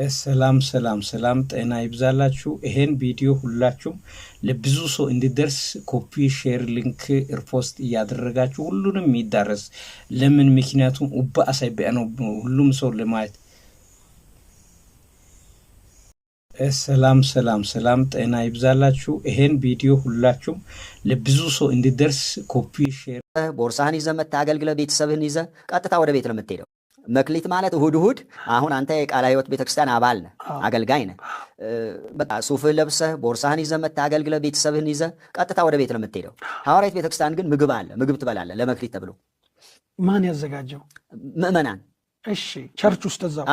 ሰላም ጤና ይብዛላችሁ። ይሄን ቪዲዮ ሁላችሁም ለብዙ ሰው እንዲደርስ ኮፒ ሼር ሊንክ ሪፖስት እያደረጋችሁ ሁሉንም ይዳረስ። ለምን? ምክንያቱም ኡባ አሳይበያ ነው ሁሉም ሰው ለማየት። ሰላም ጤና ይብዛላችሁ። ይሄን ቪዲዮ ሁላችሁም ለብዙ ሰው እንዲደርስ ኮፒ ሼር። ቦርሳህን ይዘህ መታገልግለ ቤተሰብህን ይዘህ ቀጥታ ወደ ቤት ለምትሄደው መክሊት ማለት እሁድ አሁን አንተ የቃለ ሕይወት ቤተክርስቲያን አባል ነህ፣ አገልጋይ ነህ። በቃ ሱፍህ ለብሰህ ቦርሳህን ይዘህ መታገልግለ ቤተሰብህን ይዘህ ቀጥታ ወደ ቤት ለምትሄደው። ሐዋርያት ቤተክርስቲያን ግን ምግብ አለ፣ ምግብ ትበላለህ። ለመክሊት ተብሎ ማን ያዘጋጀው? ምእመናን። እሺ፣ ቸርች ውስጥ እዛው።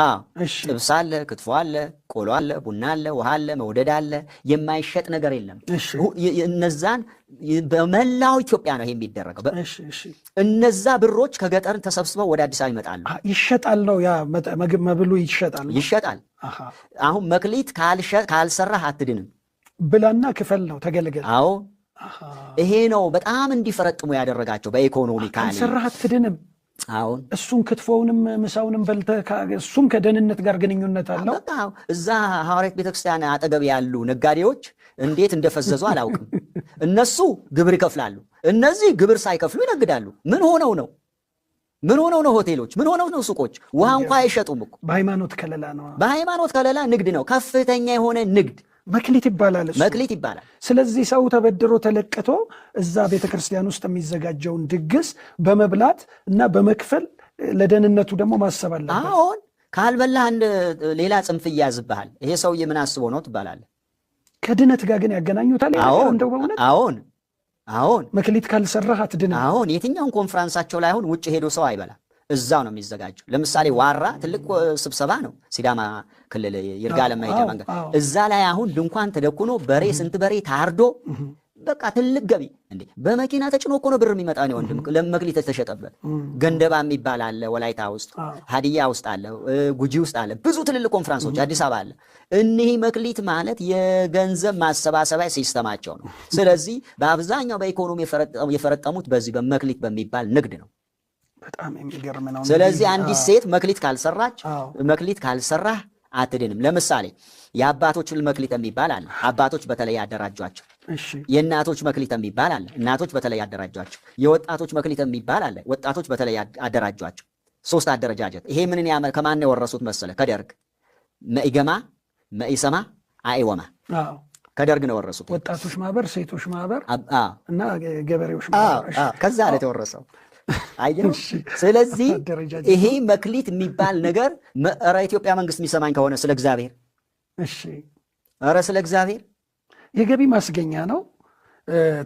እሺ፣ ጥብስ አለ፣ ክትፎ አለ፣ ቆሎ አለ፣ ቡና አለ፣ ውሃ አለ፣ መውደድ አለ። የማይሸጥ ነገር የለም። እነዛን በመላው ኢትዮጵያ ነው የሚደረገው። እነዛ ብሮች ከገጠር ተሰብስበው ወደ አዲስ አበባ ይመጣሉ። ይሸጣል ነው ያ መብሉ ይሸጣል። አሁን መክሊት ካልሰራህ አትድንም። ብላና ክፈል ነው ተገልገል። አዎ፣ ይሄ ነው በጣም እንዲፈረጥሙ ያደረጋቸው በኢኮኖሚ። ካልሰራህ አትድንም። አሁን እሱን ክትፎውንም ምሳውንም በልተህ እሱም ከደህንነት ጋር ግንኙነት አለው። እዛ ሐዋርያት ቤተክርስቲያን አጠገብ ያሉ ነጋዴዎች እንዴት እንደፈዘዙ አላውቅም። እነሱ ግብር ይከፍላሉ፣ እነዚህ ግብር ሳይከፍሉ ይነግዳሉ። ምን ሆነው ነው ሆቴሎች? ምን ሆነው ነው ሱቆች? ውሃ እንኳ አይሸጡም እኮ። በሃይማኖት ከለላ ነው። በሃይማኖት ከለላ ንግድ ነው፣ ከፍተኛ የሆነ ንግድ። መክሊት ይባላል። መክሊት ይባላል። ስለዚህ ሰው ተበድሮ ተለቅቶ እዛ ቤተክርስቲያን ውስጥ የሚዘጋጀውን ድግስ በመብላት እና በመክፈል ለደህንነቱ ደግሞ ማሰብ አለበት። አሁን ካልበላህ ሌላ ጽንፍ ይያዝብሃል። ይሄ ሰውዬ ምን አስቦ ነው ትባላለህ። ከድነት ጋር ግን ያገናኙታል። እንደው በእውነት አሁን መክሊት ካልሰራህ አትድንም። አሁን የትኛውን ኮንፈረንሳቸው ላይ አሁን ውጭ ሄዶ ሰው አይበላም፣ እዛው ነው የሚዘጋጀው። ለምሳሌ ዋራ ትልቅ ስብሰባ ነው፣ ሲዳማ ክልል ይርጋለም መሄጃ መንገድ። እዛ ላይ አሁን ድንኳን ተደኩኖ በሬ ስንት በሬ ታርዶ በቃ ትልቅ ገቢ። እንዴ በመኪና ተጭኖ እኮ ነው ብር የሚመጣ ነው ወንድም። ለመክሊት ተሸጠበት። ገንደባ የሚባል አለ ወላይታ ውስጥ፣ ሀዲያ ውስጥ አለ፣ ጉጂ ውስጥ አለ፣ ብዙ ትልልቅ ኮንፈረንሶች አዲስ አበባ አለ። እኒህ መክሊት ማለት የገንዘብ ማሰባሰቢያ ሲስተማቸው ነው። ስለዚህ በአብዛኛው በኢኮኖሚ የፈረጠሙት በዚህ በመክሊት በሚባል ንግድ ነው። በጣም የሚገርም ነው። ስለዚህ አንዲት ሴት መክሊት ካልሰራህ አትድንም። ለምሳሌ የአባቶች መክሊት የሚባል አለ፣ አባቶች በተለይ ያደራጇቸው። የእናቶች መክሊት የሚባል አለ፣ እናቶች በተለይ ያደራጇቸው። የወጣቶች መክሊት የሚባል አለ፣ ወጣቶች በተለይ ያደራጇቸው። ሶስት አደረጃጀት። ይሄ ምንን ከማን የወረሱት መሰለ? ከደርግ። መኢገማ፣ መኢሰማ፣ አኢወማ ከደርግ ነው የወረሱት። ወጣቶች ማህበር፣ ሴቶች ማህበር እና ገበሬዎች ማህበር ከዛ ነው የተወረሰው። አየው። ስለዚህ ይሄ መክሊት የሚባል ነገር ኧረ ኢትዮጵያ መንግስት የሚሰማኝ ከሆነ ስለ እግዚአብሔር ስለ እግዚአብሔር የገቢ ማስገኛ ነው።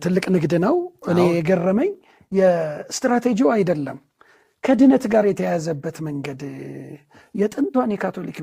ትልቅ ንግድ ነው። እኔ የገረመኝ የስትራቴጂው አይደለም ከድነት ጋር የተያያዘበት መንገድ የጥንቷን የካቶሊክ